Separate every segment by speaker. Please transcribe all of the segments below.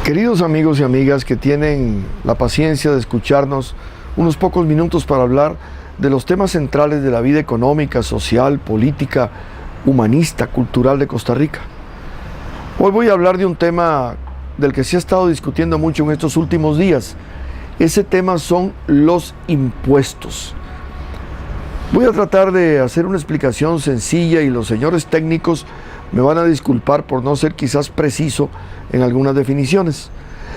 Speaker 1: Queridos amigos y amigas que tienen la paciencia de escucharnos unos pocos minutos para hablar de los temas centrales de la vida económica, social, política, humanista, cultural de Costa Rica. Hoy voy a hablar de un tema del que se ha estado discutiendo mucho en estos últimos días. Ese tema son los impuestos. Voy a tratar de hacer una explicación sencilla y los señores técnicos me van a disculpar por no ser quizás preciso en algunas definiciones.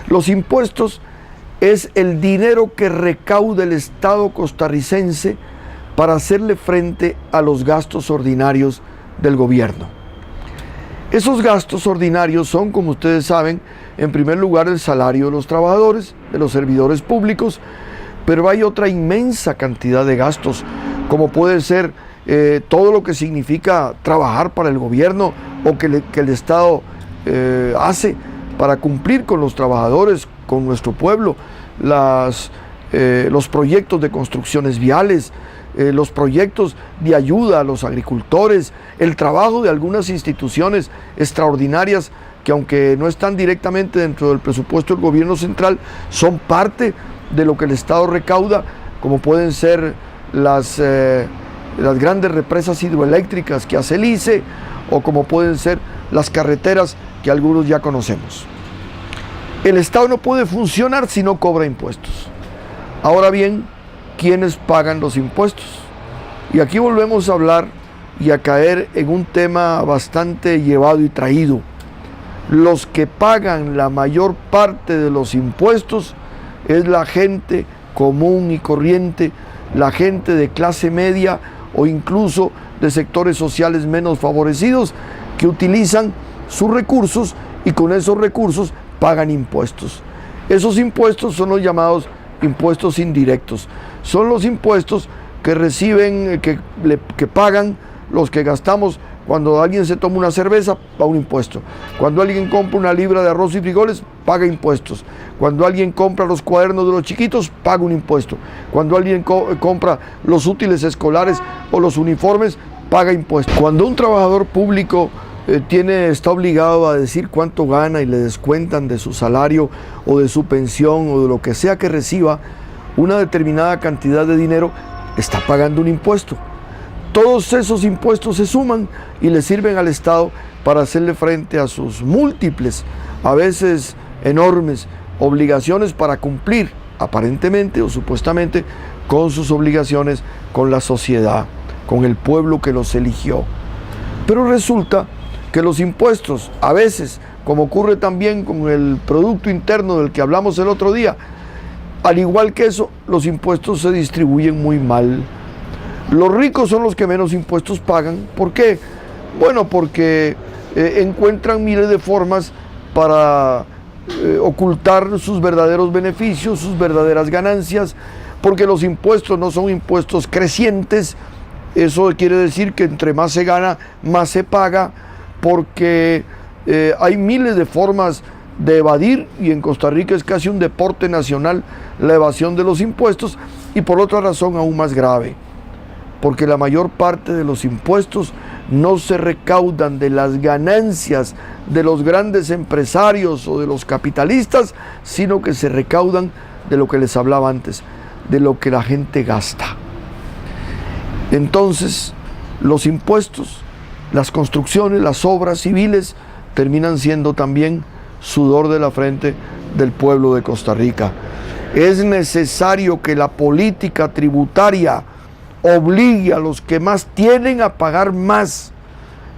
Speaker 1: Los impuestos es el dinero que recauda el Estado costarricense para hacerle frente a los gastos ordinarios del gobierno. Esos gastos ordinarios son, como ustedes saben, en primer lugar el salario de los trabajadores, de los servidores públicos, pero hay otra inmensa cantidad de gastos, como puede ser todo lo que significa trabajar para el gobierno o que el Estado hace para cumplir con los trabajadores, con nuestro pueblo, los proyectos de construcciones viales, los proyectos de ayuda a los agricultores, el trabajo de algunas instituciones extraordinarias que, aunque no están directamente dentro del presupuesto del gobierno central, son parte de lo que el Estado recauda, como pueden ser las grandes represas hidroeléctricas que hace el ICE, o como pueden ser las carreteras que algunos ya conocemos. El Estado no puede funcionar si no cobra impuestos. Ahora bien, ¿quiénes pagan los impuestos? Y aquí volvemos a hablar y a caer en un tema bastante llevado y traído. Los que pagan la mayor parte de los impuestos es la gente común y corriente, la gente de clase media o incluso de sectores sociales menos favorecidos que utilizan sus recursos y con esos recursos pagan impuestos. Esos impuestos son los llamados impuestos indirectos. Son los impuestos que reciben, que pagan los que gastamos. Cuando alguien se toma una cerveza, paga un impuesto. Cuando alguien compra una libra de arroz y frijoles, paga impuestos. Cuando alguien compra los cuadernos de los chiquitos, paga un impuesto. Cuando alguien compra los útiles escolares o los uniformes, paga impuestos. Cuando un trabajador público está obligado a decir cuánto gana y le descuentan de su salario o de su pensión o de lo que sea que reciba una determinada cantidad de dinero, está pagando un impuesto. Todos esos impuestos se suman y le sirven al Estado para hacerle frente a sus múltiples, a veces enormes, obligaciones para cumplir, aparentemente o supuestamente, con sus obligaciones con la sociedad, con el pueblo que los eligió. Pero resulta que los impuestos, a veces, como ocurre también con el Producto Interno del que hablamos el otro día, al igual que eso, los impuestos se distribuyen muy mal. Los ricos son los que menos impuestos pagan. ¿Por qué? Bueno, porque encuentran miles de formas para ocultar sus verdaderos beneficios, sus verdaderas ganancias, porque los impuestos no son impuestos crecientes. Eso quiere decir que entre más se gana, más se paga, porque hay miles de formas de evadir, y en Costa Rica es casi un deporte nacional la evasión de los impuestos, y por otra razón aún más grave, porque la mayor parte de los impuestos no se recaudan de las ganancias de los grandes empresarios o de los capitalistas, sino que se recaudan de lo que les hablaba antes, de lo que la gente gasta. Entonces, los impuestos, las construcciones, las obras civiles, terminan siendo también sudor de la frente del pueblo de Costa Rica. Es necesario que la política tributaria obligue a los que más tienen a pagar más,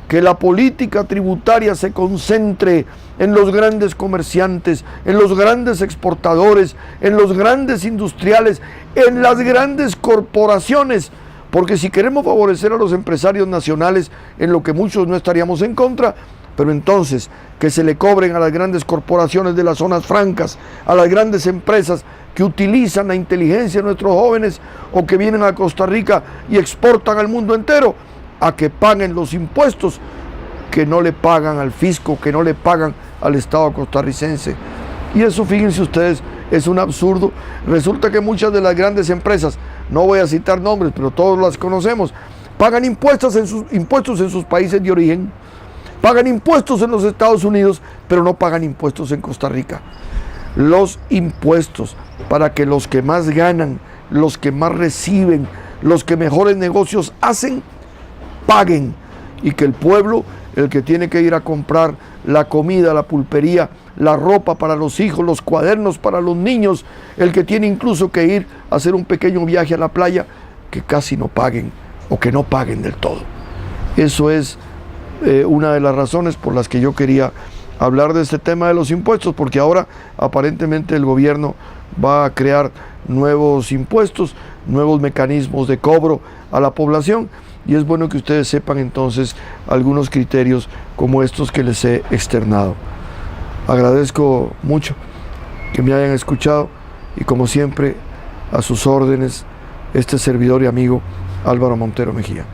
Speaker 1: que la política tributaria se concentre en los grandes comerciantes, en los grandes exportadores, en los grandes industriales, en las grandes corporaciones, porque si queremos favorecer a los empresarios nacionales, en lo que muchos no estaríamos en contra, pero entonces que se le cobren a las grandes corporaciones de las zonas francas, a las grandes empresas que utilizan la inteligencia de nuestros jóvenes o que vienen a Costa Rica y exportan al mundo entero, a que paguen los impuestos que no le pagan al fisco, que no le pagan al Estado costarricense. Y eso, fíjense ustedes, es un absurdo. Resulta que muchas de las grandes empresas, no voy a citar nombres, pero todos las conocemos, pagan impuestos en sus países de origen. Pagan impuestos en los Estados Unidos, pero no pagan impuestos en Costa Rica. Los impuestos para que los que más ganan, los que más reciben, los que mejores negocios hacen, paguen, y que el pueblo, el que tiene que ir a comprar la comida, la pulpería, la ropa para los hijos, los cuadernos para los niños, el que tiene incluso que ir a hacer un pequeño viaje a la playa, que casi no paguen o que no paguen del todo. Eso es una de las razones por las que yo quería hablar de este tema de los impuestos, porque ahora aparentemente el gobierno va a crear nuevos impuestos, nuevos mecanismos de cobro a la población, y es bueno que ustedes sepan entonces algunos criterios como estos que les he externado. Agradezco mucho que me hayan escuchado y, como siempre, a sus órdenes, este servidor y amigo Álvaro Montero Mejía.